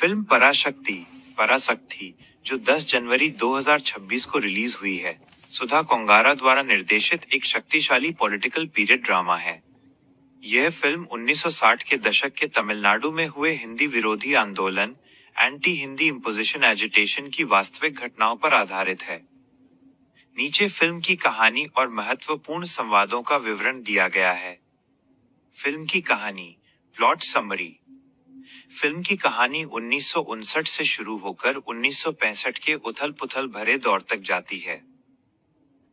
Film पराशक्ति पराशक्ति जो 10 जनवरी 2026 को release हुई है, सुधा कोंगारा द्वारा निर्देशित एक शक्तिशाली पॉलिटिकल पीरियड ड्रामा है। यह फिल्म 1960 के दशक के तमिलनाडु में हुए हिंदी विरोधी आंदोलन एंटी हिंदी इम्पोजिशन एजिटेशन की वास्तविक घटनाओं पर आधारित है। नीचे फिल्म की कहानी और महत्वपूर्ण संवादों का विवरण दिया गया है। फिल्म की कहानी, प्लॉट समरी। फिल्म की कहानी 1959 से शुरू होकर 1965 के उथल-पुथल भरे दौर तक जाती है।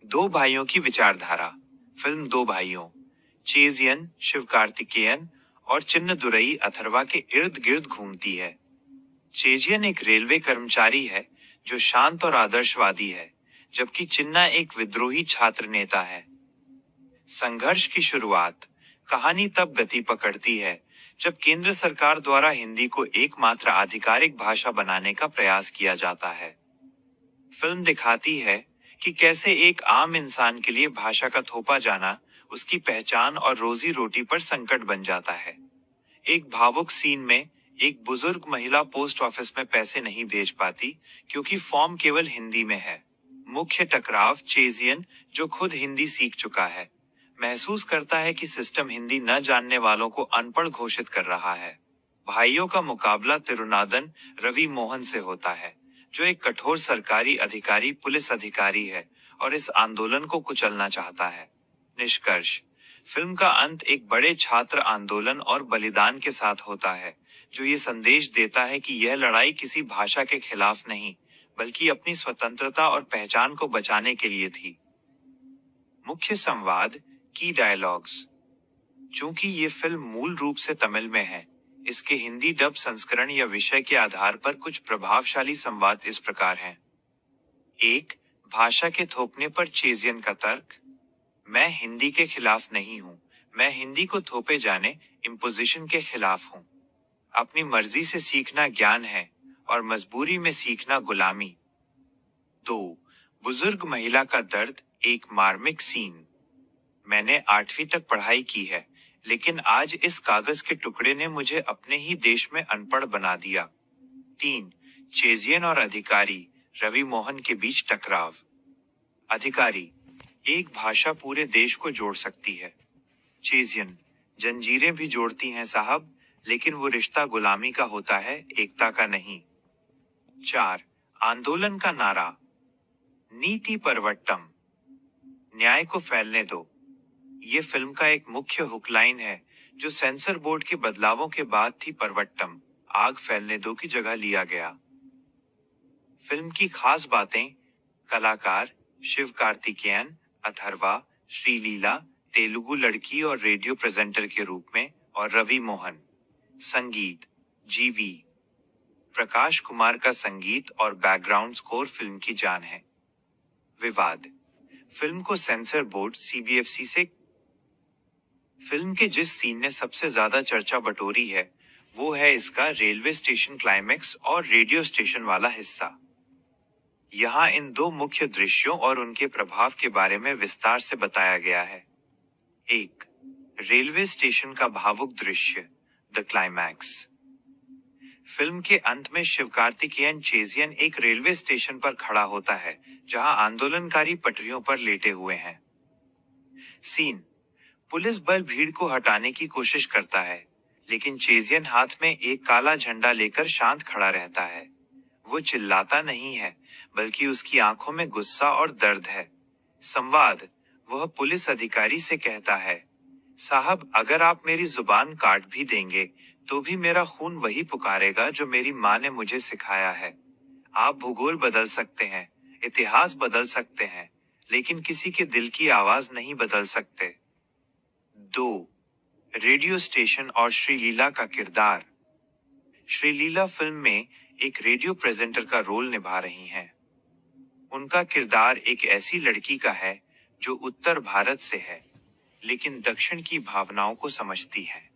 दो भाइयों की विचारधारा। फिल्म दो भाइयों, चेजियन शिवकार्तिकेयन और चिन्नदुरई अथर्वा के इर्द गिर्द घूमती है। चेजियन एक रेलवे कर्मचारी है जो शांत और आदर्शवादी है, जबकि चिन्ना एक विद्रोही छात्र नेता है। संघर्ष की शुरुआत। कहानी तब गति पकड़ती है जब केंद्र सरकार द्वारा हिंदी को एकमात्र आधिकारिक भाषा बनाने का प्रयास किया जाता है। फिल्म दिखाती है कि कैसे एक आम इंसान के लिए भाषा का थोपा जाना उसकी पहचान और रोजी रोटी पर संकट बन जाता है। एक भावुक सीन में एक बुजुर्ग महिला पोस्ट ऑफिस में पैसे नहीं भेज पाती क्योंकि फॉर्म केवल हिंदी में है। मुख्य टकराव। चेजियन, जो खुद हिंदी सीख चुका है, महसूस करता है कि सिस्टम हिंदी न जानने वालों को अनपढ़ घोषित कर रहा है। भाइयों का मुकाबला तिरुनादन रवि मोहन से होता है, जो एक कठोर सरकारी अधिकारी पुलिस अधिकारी है और इस आंदोलन को कुचलना चाहता है। निष्कर्ष। फिल्म का अंत एक बड़े छात्र आंदोलन और बलिदान के साथ होता है, जो ये संदेश देता है कि यह लड़ाई किसी भाषा के खिलाफ नहीं, बल्कि अपनी स्वतंत्रता और पहचान को बचाने के लिए थी। मुख्य संवाद, की डायलॉग्स। चूंकि ये फिल्म मूल रूप से तमिल में है, इसके हिंदी डब संस्करण या विषय के आधार पर कुछ प्रभावशाली संवाद इस प्रकार हैं। 1. भाषा के थोपने पर चेजियन का तर्क। मैं हिंदी के खिलाफ नहीं हूं, मैं हिंदी को थोपे जाने इम्पोजिशन के खिलाफ हूं। अपनी मर्जी से सीखना ज्ञान है और मजबूरी में सीखना गुलामी। 2. बुजुर्ग महिला का दर्द, एक मार्मिक सीन। मैंने 8वीं तक पढ़ाई की है, लेकिन आज इस कागज के टुकड़े ने मुझे अपने ही देश में अनपढ़ बना दिया। 3. चेजियन और अधिकारी रवि मोहन के बीच टकराव। अधिकारी, एक भाषा पूरे देश को जोड़ सकती है। चेजियन, जंजीरें भी जोड़ती हैं साहब, लेकिन वो रिश्ता गुलामी का होता है, एकता का नहीं। 4. आंदोलन का नारा, नीति परवट्टम, न्याय को फैलने दो। ये फिल्म का एक मुख्य हुक लाइन है, जो सेंसर बोर्ड के बदलावों के बाद थी परवट्टम, आग फैलने दो की जगह लिया गया। फिल्म की खास बातें। कलाकार, शिवकार्तिकेयन, अथर्वा, श्रीलीला, तेलुगु लड़की और रेडियो प्रेजेंटर के रूप में, और रवि मोहन। संगीत, जीवी प्रकाश कुमार का संगीत और बैकग्राउंड स्कोर फिल्म की जान है। विवाद। फिल्म को सेंसर बोर्ड सीबीएफसी से। फिल्म के जिस सीन ने सबसे ज्यादा चर्चा बटोरी है, वो है इसका रेलवे स्टेशन क्लाइमेक्स और रेडियो स्टेशन वाला हिस्सा। यहाँ इन दो मुख्य दृश्यों और उनके प्रभाव के बारे में विस्तार से बताया गया है। 1. रेलवे स्टेशन का भावुक दृश्य, द क्लाइमैक्स। फिल्म के अंत में शिवकार्तिकेयन चेजियन एक रेलवे स्टेशन पर खड़ा होता है, जहां आंदोलनकारी पटरियों पर लेटे हुए हैं। सीन। पुलिस बल भीड़ को हटाने की कोशिश करता है, लेकिन चेजियन हाथ में एक काला झंडा लेकर शांत खड़ा रहता है। वो चिल्लाता नहीं है, बल्कि उसकी आंखों में गुस्सा और दर्द है। संवाद। वह पुलिस अधिकारी से कहता है, साहब, अगर आप मेरी जुबान काट भी देंगे, तो भी मेरा खून वही पुकारेगा जो मेरी माँ ने मुझे सिखाया है। आप भूगोल बदल सकते हैं, इतिहास बदल सकते हैं, लेकिन किसी के दिल की आवाज नहीं बदल सकते। 2. रेडियो स्टेशन और श्रीलीला का किरदार। श्रीलीला फिल्म में एक रेडियो प्रेजेंटर का रोल निभा रही हैं। उनका किरदार एक ऐसी लड़की का है जो उत्तर भारत से है, लेकिन दक्षिण की भावनाओं को समझती है।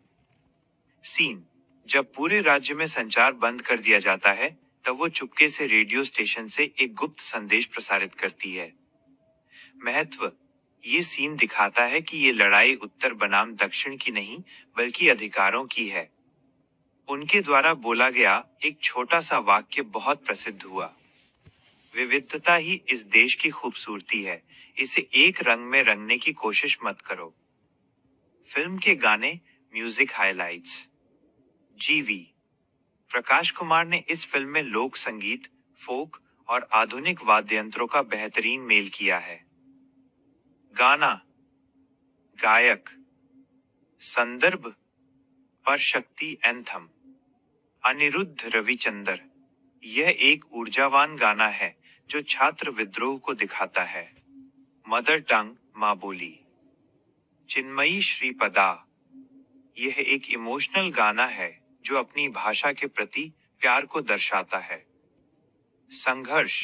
सीन। जब पूरे राज्य में संचार बंद कर दिया जाता है, तब वो चुपके से रेडियो स्टेशन से एक गुप्त संदेश प्रसारित करती है। महत्व। ये सीन दिखाता है कि ये लड़ाई उत्तर बनाम दक्षिण की नहीं, बल्कि अधिकारों की है। उनके द्वारा बोला गया एक छोटा सा वाक्य बहुत प्रसिद्ध हुआ। विविधता ही इस देश की खूबसूरती है, इसे एक रंग में रंगने की कोशिश मत करो। फिल्म के गाने, म्यूजिक हाइलाइट्स। जीवी प्रकाश कुमार ने इस फिल्म में लोक संगीत, फोक और आधुनिक वाद्य यंत्रों का बेहतरीन मेल किया है। गाना, गायक, संदर्भ, परशक्ति एंथम, अनिरुद्ध रविचंदर। यह एक ऊर्जावान गाना है जो छात्र विद्रोह को दिखाता है। मदर टंग, माँ बोली। चिन्मयी श्रीपदा। यह एक इमोशनल गाना है जो अपनी भाषा के प्रति प्यार को दर्शाता है। संघर्ष,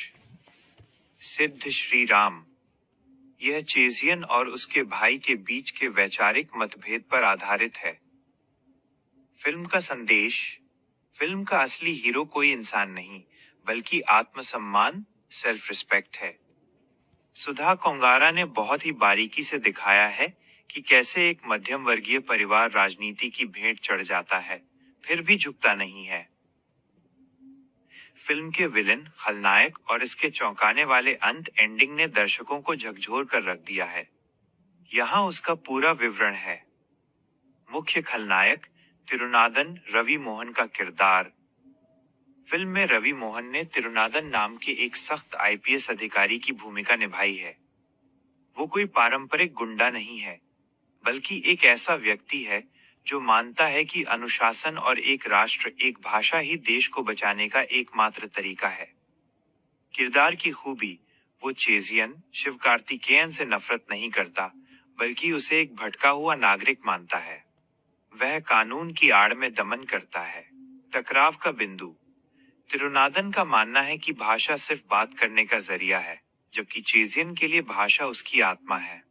सिद्ध श्री राम। यह चेजियन और उसके भाई के बीच के वैचारिक मतभेद पर आधारित है। फिल्म का संदेश, फिल्म का असली हीरो कोई इंसान नहीं बल्कि आत्मसम्मान, सेल्फ रिस्पेक्ट है। सुधा कोंगारा ने बहुत ही बारीकी से दिखाया है कि कैसे एक मध्यम वर्गीय परिवार राजनीति की भेंट चढ़ जाता है, फिर भी झुकता नहीं है। फिल्म के विलेन, खलनायक और इसके चौंकाने वाले अंत एंडिंग ने दर्शकों को झकझोर कर रख दिया है। यहाँ उसका पूरा विवरण है। मुख्य खलनायक, तिरुनादन रवि मोहन का किरदार। फिल्म में रवि मोहन ने तिरुनादन नाम के एक सख्त आईपीएस अधिकारी की भूमिका निभाई है। वो कोई पारंपरिक गुंडा नहीं है, बल्कि एक ऐसा व्यक्ति है जो मानता है कि अनुशासन और एक राष्ट्र, एक भाषा ही देश को बचाने का एकमात्र तरीका है। किरदार की खूबी, वो चेजियन, शिवकार्तिकेयन से नफरत नहीं करता, बल्कि उसे एक भटका हुआ नागरिक मानता है। वह कानून की आड़ में दमन करता है। टकराव का बिंदु, तिरुनादन का मानना है कि भाषा सिर्फ बात करने का जरिया है, जबकि चेजियन के लिए भाषा उसकी आत्मा है।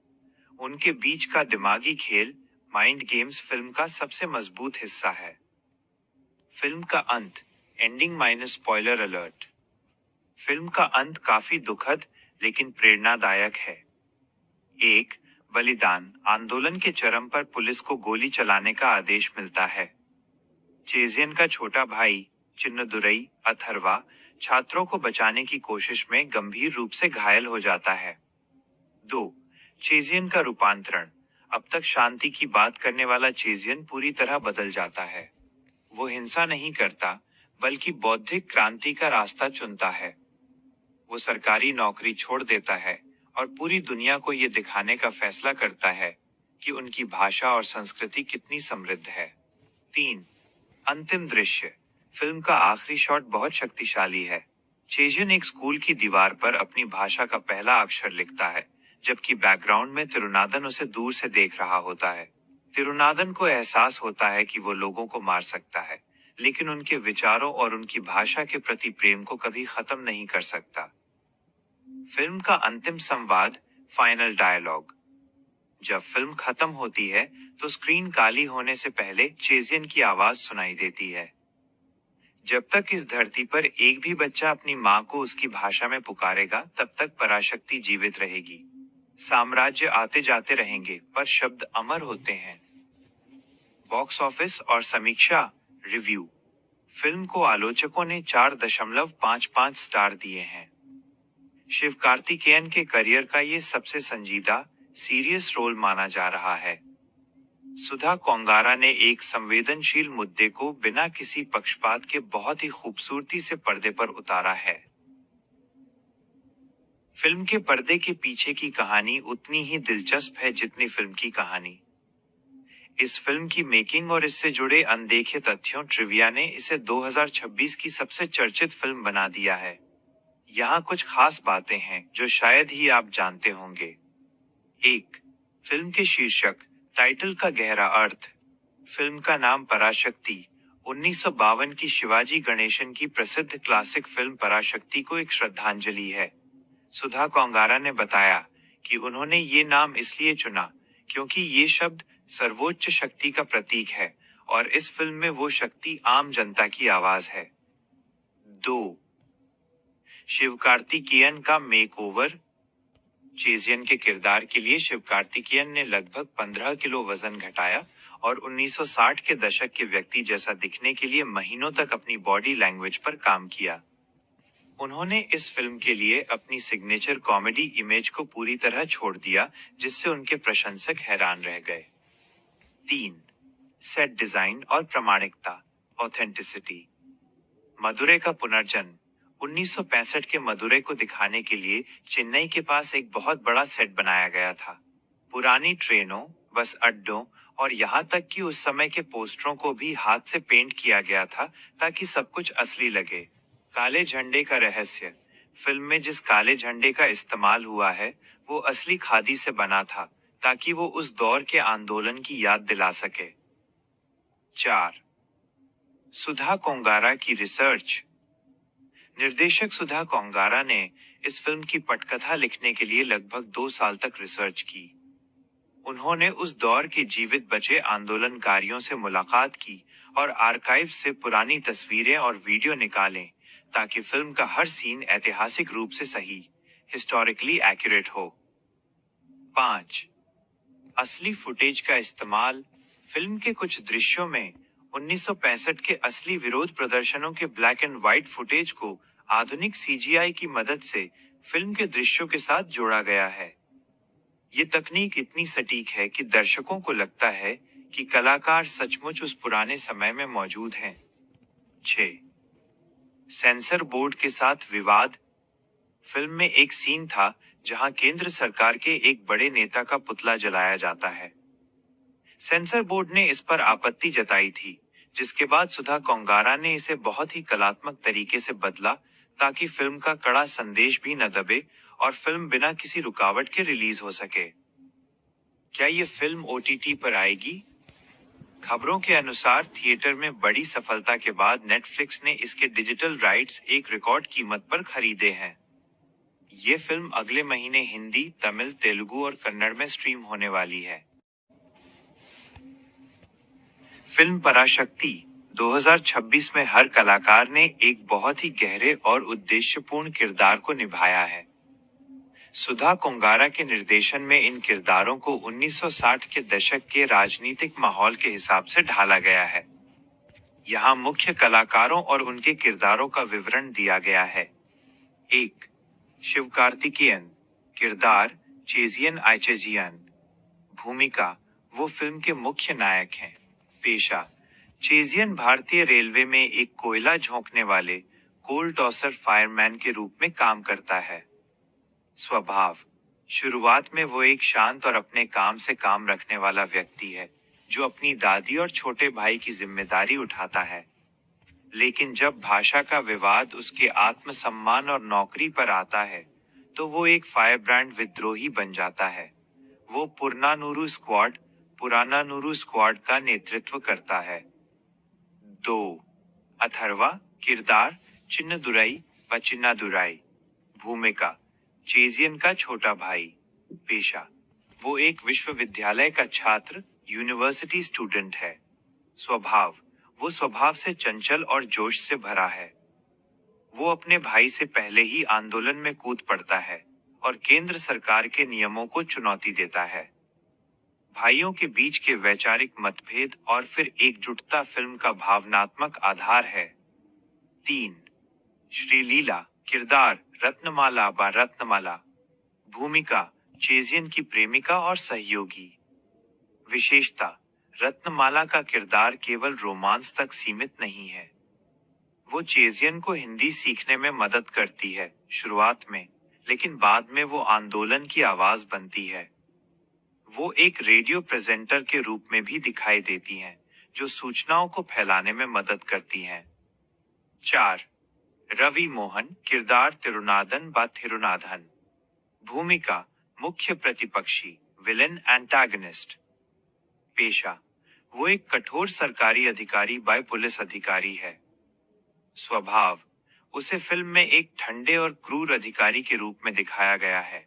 उनके बीच का दिमागी खेल, माइंड गेम्स, फिल्म का सबसे मजबूत हिस्सा है। फिल्म का अंत, ending minus spoiler alert. Film का अंत काफी दुखद लेकिन प्रेरणादायक है। एक बलिदान आंदोलन के चरम पर पुलिस को गोली चलाने का आदेश मिलता है। चेजियन का छोटा भाई चिन्नदुरई अथर्वा छात्रों को बचाने की कोशिश में गंभीर रूप से घायल हो जाता है। 2. चेजियन का रूपांतरण। अब तक शांति की बात करने वाला चेजियन पूरी तरह बदल जाता है। वो हिंसा नहीं करता, बल्कि बौद्धिक क्रांति का रास्ता चुनता है। वो सरकारी नौकरी छोड़ देता है और पूरी दुनिया को ये दिखाने का फैसला करता है कि उनकी भाषा और संस्कृति कितनी समृद्ध है। 3. अंतिम दृश्य। फिल्म का आखिरी शॉट बहुत शक्तिशाली है। चेजियन एक स्कूल की दीवार पर अपनी भाषा का पहला अक्षर लिखता है, जबकि बैकग्राउंड में तिरुनादन उसे दूर से देख रहा होता है। तिरुनादन को एहसास होता है कि वो लोगों को मार सकता है, लेकिन उनके विचारों और उनकी भाषा के प्रति प्रेम को कभी खत्म नहीं कर सकता। फिल्म का अंतिम संवाद, फाइनल डायलॉग। जब फिल्म खत्म होती है तो स्क्रीन काली होने से पहले चेजियन की आवाज सुनाई देती है। जब तक इस धरती पर एक भी बच्चा अपनी माँ को उसकी भाषा में पुकारेगा, तब तक पराशक्ति जीवित रहेगी। साम्राज्य आते जाते रहेंगे, पर शब्द अमर होते हैं। बॉक्स ऑफिस और समीक्षा, रिव्यू। फिल्म को आलोचकों ने 4.55 स्टार दिए हैं। शिवकार्तिकेयन के करियर का ये सबसे संजीदा, सीरियस रोल माना जा रहा है। सुधा कोंगारा ने एक संवेदनशील मुद्दे को बिना किसी पक्षपात के बहुत ही खूबसूरती से पर्दे पर उतारा है। फिल्म के पर्दे के पीछे की कहानी उतनी ही दिलचस्प है जितनी फिल्म की कहानी। इस फिल्म की मेकिंग और इससे जुड़े अनदेखे तथ्यों, ट्रिविया ने इसे 2026 की सबसे चर्चित फिल्म बना दिया है। यहाँ कुछ खास बातें हैं जो शायद ही आप जानते होंगे। 1. फिल्म के शीर्षक, टाइटल का गहरा अर्थ। फिल्म का नाम पराशक्ति 1952 की शिवाजी गणेशन की प्रसिद्ध क्लासिक फिल्म पराशक्ति को एक श्रद्धांजलि है। सुधा कोंगारा ने बताया कि उन्होंने ये नाम इसलिए चुना क्योंकि ये शब्द सर्वोच्च शक्ति का प्रतीक है और इस फिल्म में वो शक्ति आम जनता की आवाज है। 2. शिवकार्तिकेयन का मेकओवर। चेजियन के किरदार के लिए शिवकार्तिकेयन ने लगभग 15 किलो वजन घटाया और 1960 के दशक के व्यक्ति जैसा दिखने के लिए महीनों तक अपनी बॉडी लैंग्वेज पर काम किया। उन्होंने इस फिल्म के लिए अपनी सिग्नेचर कॉमेडी इमेज को पूरी तरह छोड़ दिया, जिससे उनके प्रशंसक हैरान रह गए। 3. सेट डिजाइन और प्रामाणिकता, ऑथेंटिसिटी। मदुरै का पुनर्जन्म। 1965 के मदुरै को दिखाने के लिए चेन्नई के पास एक बहुत बड़ा सेट बनाया गया था। पुरानी ट्रेनों, बस अड्डों और यहाँ तक कि उस समय के पोस्टरों को भी हाथ से पेंट किया गया था ताकि सब कुछ असली लगे। काले झंडे का रहस्य। फिल्म में जिस काले झंडे का इस्तेमाल हुआ है वो असली खादी से बना था ताकि वो उस दौर के आंदोलन की याद दिला सके। 4. सुधा कोंगारा की रिसर्च। निर्देशक सुधा कोंगारा ने इस फिल्म की पटकथा लिखने के लिए लगभग 2 साल तक रिसर्च की। उन्होंने उस दौर के जीवित बचे आंदोलनकारियों से मुलाकात की और आर्काइव से पुरानी तस्वीरें और वीडियो निकाले ताकि फिल्म का हर सीन ऐतिहासिक रूप से सही, हिस्टोरिकली एक्यूरेट हो। 5. असली फुटेज का इस्तेमाल। फिल्म के कुछ दृश्यों में 1965 के असली विरोध प्रदर्शनों के ब्लैक एंड व्हाइट फुटेज को आधुनिक सीजीआई की मदद से फिल्म के दृश्यों के साथ जोड़ा गया है। ये तकनीक इतनी सटीक है कि दर्शकों को लगता है कि कलाकार सचमुच उस पुराने समय में मौजूद हैं। 6. सेंसर बोर्ड के साथ विवाद। फिल्म में एक सीन था जहां केंद्र सरकार के एक बड़े नेता का पुतला जलाया जाता है। सेंसर बोर्ड ने इस पर आपत्ति जताई थी, जिसके बाद सुधा कोंगारा ने इसे बहुत ही कलात्मक तरीके से बदला ताकि फिल्म का कड़ा संदेश भी न दबे और फिल्म बिना किसी रुकावट के रिलीज हो सके। क्या ये फिल्म ओटीटी पर आएगी? खबरों के अनुसार थिएटर में बड़ी सफलता के बाद नेटफ्लिक्स ने इसके डिजिटल राइट्स एक रिकॉर्ड कीमत पर खरीदे हैं। ये फिल्म अगले महीने हिंदी, तमिल, तेलुगु और कन्नड़ में स्ट्रीम होने वाली है। फिल्म पराशक्ति 2026 में हर कलाकार ने एक बहुत ही गहरे और उद्देश्यपूर्ण किरदार को निभाया है। सुधा कोंगारा के निर्देशन में इन किरदारों को 1960 के दशक के राजनीतिक माहौल के हिसाब से ढाला गया है। यहाँ मुख्य कलाकारों और उनके किरदारों का विवरण दिया गया है। 1. शिवकार्तिकेयन। किरदार चेजियन आइचेजियन। भूमिका वो फिल्म के मुख्य नायक हैं। पेशा चेजियन भारतीय रेलवे में एक कोयला झोंकने वाले कोल टॉसर फायरमैन के रूप में काम करता है। स्वभाव शुरुआत में वो एक शांत और अपने काम से काम रखने वाला व्यक्ति है जो अपनी दादी और छोटे भाई की जिम्मेदारी उठाता है। लेकिन जब भाषा का विवाद उसके आत्मसम्मान और नौकरी पर आता है तो वो एक फायरब्रांड विद्रोही बन जाता है। वो पुरानानुरू स्क्वाड का नेतृत्व करता है। 2. अथर्वा। किरदार चिन्नदुराई व चिन्नादुराई। भूमिका चेजियन का छोटा भाई। पेशा वो एक विश्वविद्यालय का छात्र, यूनिवर्सिटी स्टूडेंट है। स्वभाव वो स्वभाव से चंचल और जोश से भरा है। वो अपने भाई से पहले ही आंदोलन में कूद पड़ता है और केंद्र सरकार के नियमों को चुनौती देता है। भाइयों के बीच के वैचारिक मतभेद और फिर एकजुटता फिल्म का भावनात्मक आधार है। 3. श्रीलीला। किरदार रत्नमाला। भूमिका चेजियन की प्रेमिका और सहयोगी। विशेषता रत्नमाला का किरदार केवल रोमांस तक सीमित नहीं है। वो चेजियन को हिंदी सीखने में मदद करती है शुरुआत में, लेकिन बाद में वो आंदोलन की आवाज बनती है। वो एक रेडियो प्रेजेंटर के रूप में भी दिखाई देती हैं, जो सूचनाओं को फैलाने में मदद करती हैं। 4. रवि मोहन। किरदार थिरुनाथन। भूमिका मुख्य प्रतिपक्षी, विलेन एंटागनिस्ट। पेशा वो एक कठोर सरकारी अधिकारी पुलिस अधिकारी है। स्वभाव उसे फिल्म में एक ठंडे और क्रूर अधिकारी के रूप में दिखाया गया है।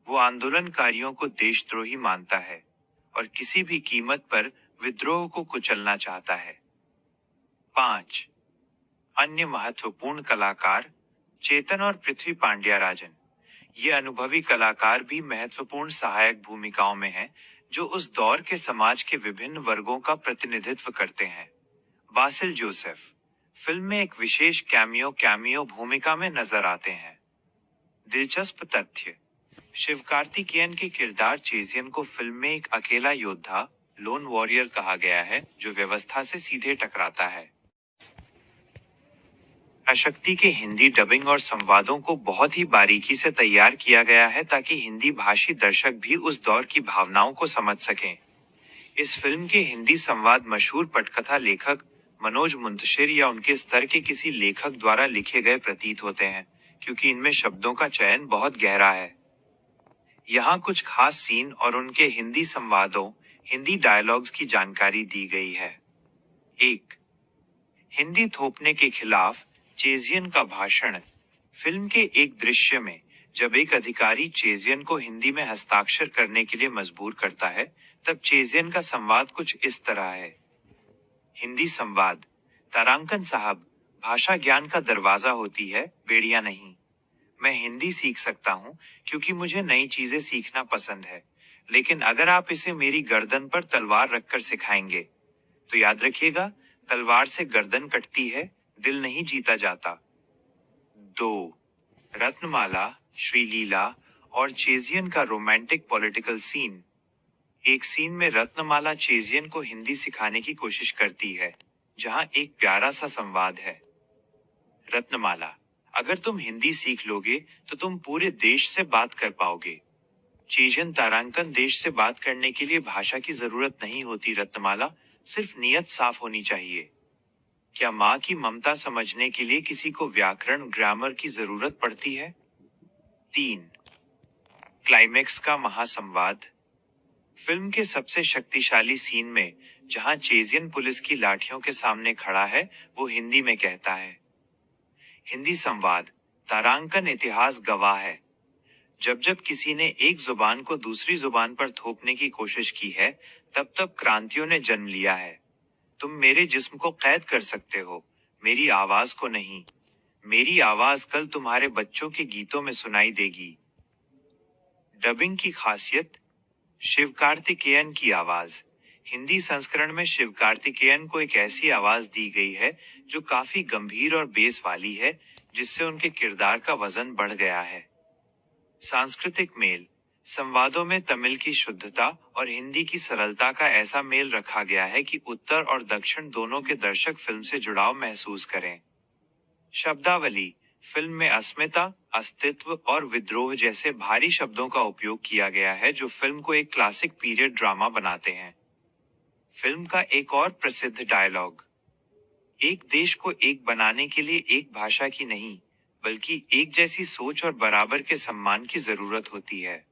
वो आंदोलनकारियों को देशद्रोही मानता है और किसी भी कीमत पर विद्रोह को कुचलना चाहता है। 5. अन्य महत्वपूर्ण कलाकार चेतन और पृथ्वी पांड्याराजन। ये अनुभवी कलाकार भी महत्वपूर्ण सहायक भूमिकाओं में हैं, जो उस दौर के समाज के विभिन्न वर्गों का प्रतिनिधित्व करते हैं। बासिल जोसेफ फिल्म में एक विशेष कैमियो भूमिका में नजर आते हैं। दिलचस्प तथ्य, शिवकार्तिकेयन के किरदार चेजियन को फिल्म में एक अकेला योद्धा, लोन वॉरियर कहा गया है, जो व्यवस्था से सीधे टकराता है। अशक्ति के हिंदी डबिंग और संवादों को बहुत ही बारीकी से तैयार किया गया है ताकि हिंदी भाषी दर्शक भी उस दौर की भावनाओं को समझ सकें। इस फिल्म के हिंदी संवाद मशहूर पटकथा लेखक मनोज मुंतशिर या उनके स्तर के किसी लेखक द्वारा लिखे गए प्रतीत होते हैं, क्योंकि इनमें शब्दों का चयन बहुत गहरा है। यहाँ कुछ खास सीन और उनके हिंदी संवादों, हिंदी डायलॉग्स की जानकारी दी गई है। 1. हिंदी थोपने के खिलाफ चेजियन का भाषण। फिल्म के एक दृश्य में जब एक अधिकारी चेजियन को हिंदी में हस्ताक्षर करने के लिए मजबूर करता है, तब चेजियन का संवाद कुछ इस तरह है। हिंदी संवाद: तारांकन साहब, भाषा ज्ञान का दरवाजा होती है, बेड़िया नहीं। मैं हिंदी सीख सकता हूँ क्योंकि मुझे नई चीजें सीखना पसंद है, लेकिन अगर आप इसे मेरी गर्दन पर तलवार रखकर सिखाएंगे तो याद रखिएगा, तलवार से गर्दन कटती है, दिल नहीं जीता जाता। 2. रत्नमाला, श्रीलीला और चेजियन का रोमांटिक पॉलिटिकल सीन। एक सीन में रत्नमाला चेजियन को हिंदी सिखाने की कोशिश करती है, जहां एक प्यारा सा संवाद है। रत्नमाला: अगर तुम हिंदी सीख लोगे तो तुम पूरे देश से बात कर पाओगे। चेजियन: तारांकन, देश से बात करने के लिए भाषा की जरूरत नहीं होती रत्नमाला, सिर्फ नियत साफ होनी चाहिए। क्या माँ की ममता समझने के लिए किसी को व्याकरण, ग्रामर की जरूरत पड़ती है? 3. क्लाइमेक्स का महासंवाद। फिल्म के सबसे शक्तिशाली सीन में जहां चेजियन पुलिस की लाठियों के सामने खड़ा है, वो हिंदी में कहता है। हिंदी संवाद: तारांकन, इतिहास गवाह है, जब जब किसी ने एक जुबान को दूसरी जुबान पर थोपने की कोशिश की है, तब तब क्रांतियों ने जन्म लिया है। तुम मेरे जिस्म को कैद कर सकते हो, मेरी आवाज को नहीं। मेरी आवाज कल तुम्हारे बच्चों के गीतों में सुनाई देगी। डबिंग की खासियत: शिवकार्तिकेयन की आवाज। हिंदी संस्करण में शिवकार्तिकेयन को एक ऐसी आवाज दी गई है जो काफी गंभीर और बेस वाली है, जिससे उनके किरदार का वजन बढ़ गया है। सांस्कृतिक मेल: संवादों में तमिल की शुद्धता और हिंदी की सरलता का ऐसा मेल रखा गया है कि उत्तर और दक्षिण दोनों के दर्शक फिल्म से जुड़ाव महसूस करें। शब्दावली: फिल्म में अस्मिता, अस्तित्व और विद्रोह जैसे भारी शब्दों का उपयोग किया गया है, जो फिल्म को एक क्लासिक पीरियड ड्रामा बनाते हैं। फिल्म का एक और प्रसिद्ध डायलॉग: एक देश को एक बनाने के लिए एक भाषा की नहीं, बल्कि एक जैसी सोच और बराबर के सम्मान की जरूरत होती है।